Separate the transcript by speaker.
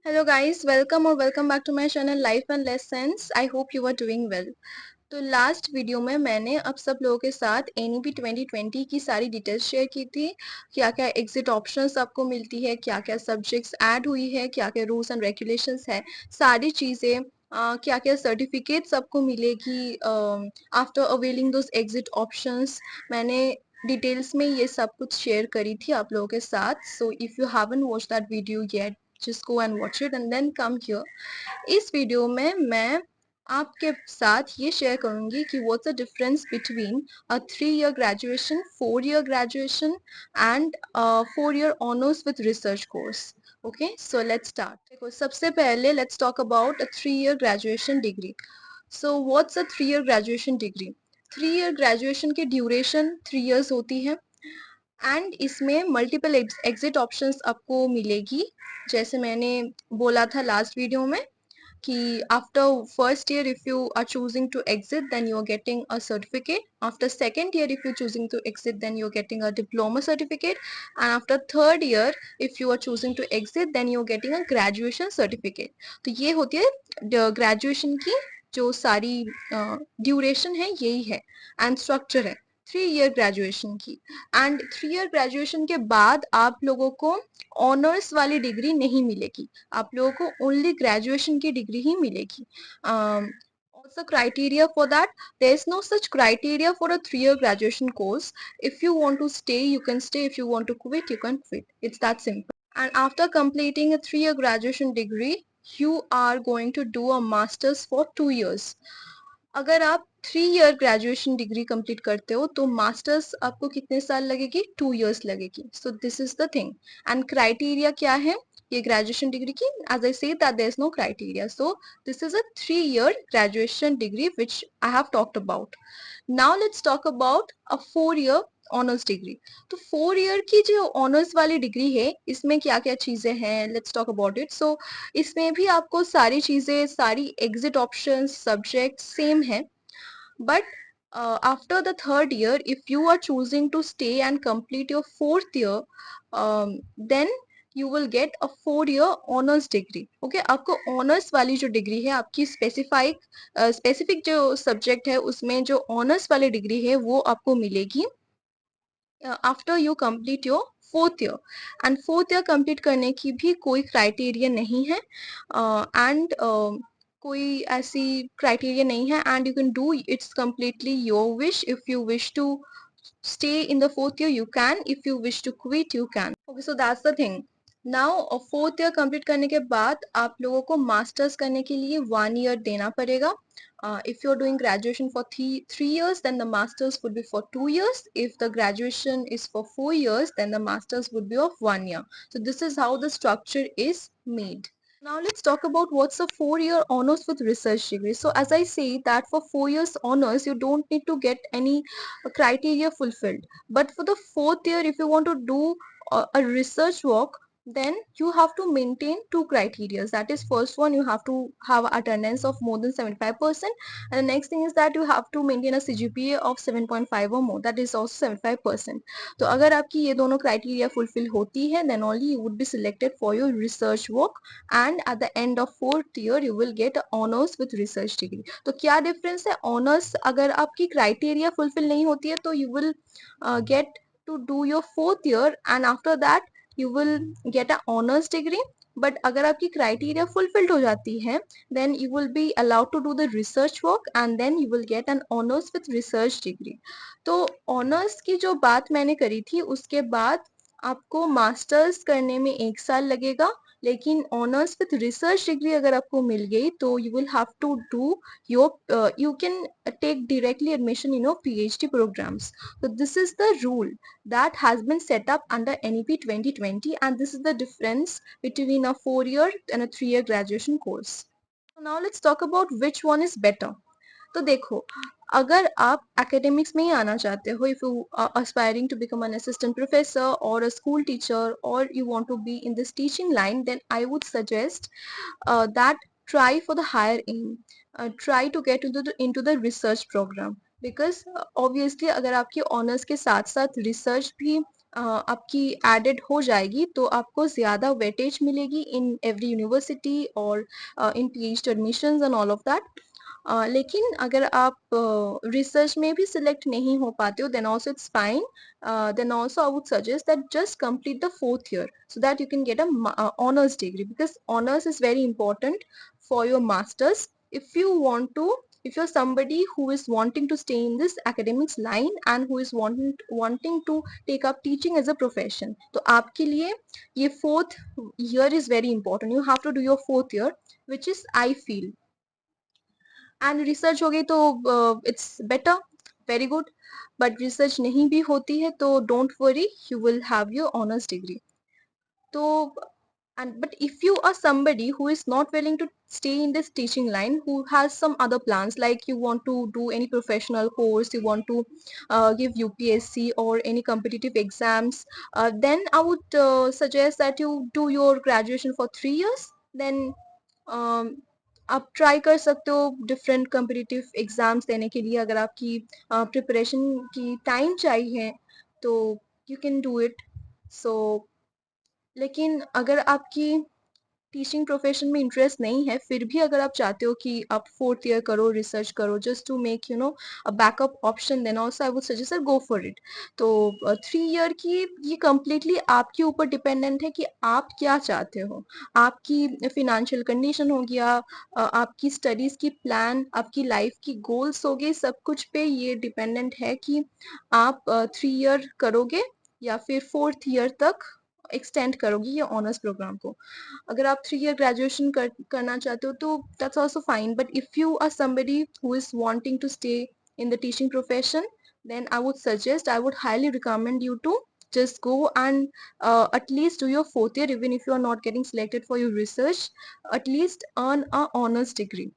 Speaker 1: Hello guys, welcome or welcome back to my channel Life and Lessons. I hope you are doing well. तो last video में मैंने अब सब लोगों के साथ एनईपी 2020 की सारी डिटेल्स शेयर की थी। क्या क्या एग्जिट ऑप्शंस आपको मिलती है, क्या क्या सब्जेक्ट्स ऐड हुई है, क्या क्या रूल्स एंड रेगुलेशंस है, सारी चीजें, क्या क्या सर्टिफिकेट्स आपको मिलेगी आफ्टर अवेलिंग दोस एग्जिट ऑप्शंस। मैंने डिटेल्स में ये सब कुछ शेयर करी थी आप लोगों के साथ। So if you haven't watch that video yet, just go and watch it and then come here. इस वीडियो में मैं आपके साथ ये शेयर करूंगी कि what's the difference between a 3 year graduation, 4 year graduation and 4 year honours with research course. Okay, so let's start. देखो, सबसे पहले let's talk about a 3 year graduation degree. So what's a 3 year graduation degree? 3 year graduation की duration 3 years होती है and इसमें multiple exit options आपको मिलेगी। जैसे मैंने बोला था लास्ट वीडियो में कि after first year if you are choosing to exit, then you are getting a certificate. After second year if you're choosing to exit, then you're getting a diploma certificate. And after third year if you are choosing to exit, then you're getting a graduation certificate. तो ये होती है graduation की जो सारी duration है, यही है एंड स्ट्रक्चर है 3 year ग्रेजुएशन की। एंड 3 year ग्रेजुएशन के बाद आप लोगों को ऑनर्स वाली डिग्री नहीं मिलेगी, आप लोगों को ओनली ग्रेजुएशन की डिग्री ही मिलेगी। What's the criteria for that? There is no such criteria for a 3 year graduation course. If you want to stay, you can stay. If you want to quit, you can quit. It's that simple. And after completing a 3 year graduation degree, you are going to do a master's for 2 years. अगर आप 3 year graduation degree complete करते हो तो masters आपको कितने साल लगेगी? 2 years लगेगी। So this is the thing. And criteria क्या है ये ग्रेजुएशन डिग्री की? As I say that there is no criteria, so this is a 3 year graduation degree which I have talked about. Now let's talk about a 4 year honours degree. तो 4 year की जो honours वाली degree है, इसमें क्या क्या चीजें हैं, लेट्स टॉक अबाउट इट। सो इसमें भी आपको सारी चीजें, सारी एग्जिट ऑप्शन, सब्जेक्ट सेम है, but after the third year if you are choosing to stay and complete your fourth year, then you will get a 4 year honors degree. Okay, आपको honours वाली जो डिग्री है, आपकी specific जो subject है उसमें जो ऑनर्स वाली डिग्री है वो आपको मिलेगी after you complete your fourth year. And fourth year complete करने की भी कोई क्राइटेरिया नहीं है एंड कोई ऐसी क्राइटेरिया नहीं है and you can do, it's completely your wish. If you wish to stay in the fourth year you can, if you wish to quit you can. Okay, so that's the thing. Now fourth year complete करने के बाद आप लोगों को masters करने के लिए 1 year देना पड़ेगा। if you're doing graduation for 3 years, then the masters would be for 2 years. If the graduation is for 4 years, then the masters would be of 1 year. So this is how the structure is made. Now let's talk about what's a 4 year honors with research degree. So as I say that for 4 years honors, you don't need to get any criteria fulfilled. But for the fourth year, if you want to do a research work, then you have to maintain two criteria. That is, first one, you have to have attendance of more than 75%, and the next thing is that you have to maintain a CGPA of 7.5 or more. That is also 75%. तो अगर आपकी ये दोनों criteria fulfill होती है, then only you would be selected for your research work, and at the end of fourth year you will get honors with research degree. तो क्या difference है? Honors अगर आपकी criteria fulfill नहीं होती है तो you will get to do your fourth year, and after that you will get a honors degree. But अगर आपकी क्राइटेरिया फुलफिल्ड हो जाती है, then you will be allowed to do the research work and then you will get an honours with research degree. तो ऑनर्स की जो बात मैंने करी थी, उसके बाद आपको मास्टर्स करने में 1 साल लगेगा, लेकिन ऑनर्स विथ रिसर्च डिग्री अगर आपको मिल गई तो you will have to do your, you can take directly admission in your PhD programs. So this is the rule that has been set up under NEP 2020, and this is the difference between a 4 year and a 3 year graduation course. So now let's talk about which one is better. तो देखो, अगर आप academics में ही आना चाहते हो, if you aspiring to become an assistant professor or a school teacher, or you want to be in this teaching line, then I would suggest that try for the higher aim. Try to get into the research program, because obviously अगर आपकी honours के साथ साथ research भी आपकी added हो जाएगी तो आपको ज़्यादा वेटेज मिलेगी इन एवरी यूनिवर्सिटी और इन PhD admissions and all of that. लेकिन अगर आप रिसर्च में भी सिलेक्ट नहीं हो पाते हो then also it's fine. Then also I would suggest that just complete the fourth year so that you can get a honors degree, because honors is very important for your masters. If you want to, if you're somebody who is wanting to stay in this academics line and who is wanting to take up teaching as a profession, तो आपके लिए ये fourth year is very important. You have to do your fourth year, which is I feel, and research हो गई तो it's better, very good. But research नहीं भी होती है तो don't worry, you will have your honours degree. तो and but if you are somebody who is not willing to stay in this teaching line, who has some other plans, like you want to do any professional course, you want to give UPSC or any competitive exams, then I would suggest that you do your graduation for 3 years. Then आप try कर सकते हो different competitive exams देने के लिए। अगर आपकी preparation की टाइम चाहिए तो यू कैन डू इट। सो लेकिन अगर आपकी टीचिंग प्रोफेशन में इंटरेस्ट नहीं है, फिर भी अगर आप चाहते हो कि आप फोर्थ ईयर करो, रिसर्च करो, just to make a backup option, then also I would suggest sir go for it. तो 3 ईयर की ये कम्प्लीटली आपके ऊपर डिपेंडेंट है कि आप क्या चाहते हो। आपकी फिनेंशियल कंडीशन हो गया, आपकी स्टडीज की प्लान, आपकी लाइफ की गोल्स हो गए, सब कुछ पे ये डिपेंडेंट है कि आप 3 ईयर करोगे या फिर फोर्थ ईयर तक एक्सटेंड करोगी ये ऑनर्स प्रोग्राम को। अगर आप 3 ईयर ग्रेजुएशन करना चाहते हो तो that's also fine, but if you are somebody who is wanting to stay in the teaching profession, then I would suggest, I would highly recommend you to just go and at least do your fourth year. Even if you are not getting selected for your research, at least earn a honors degree.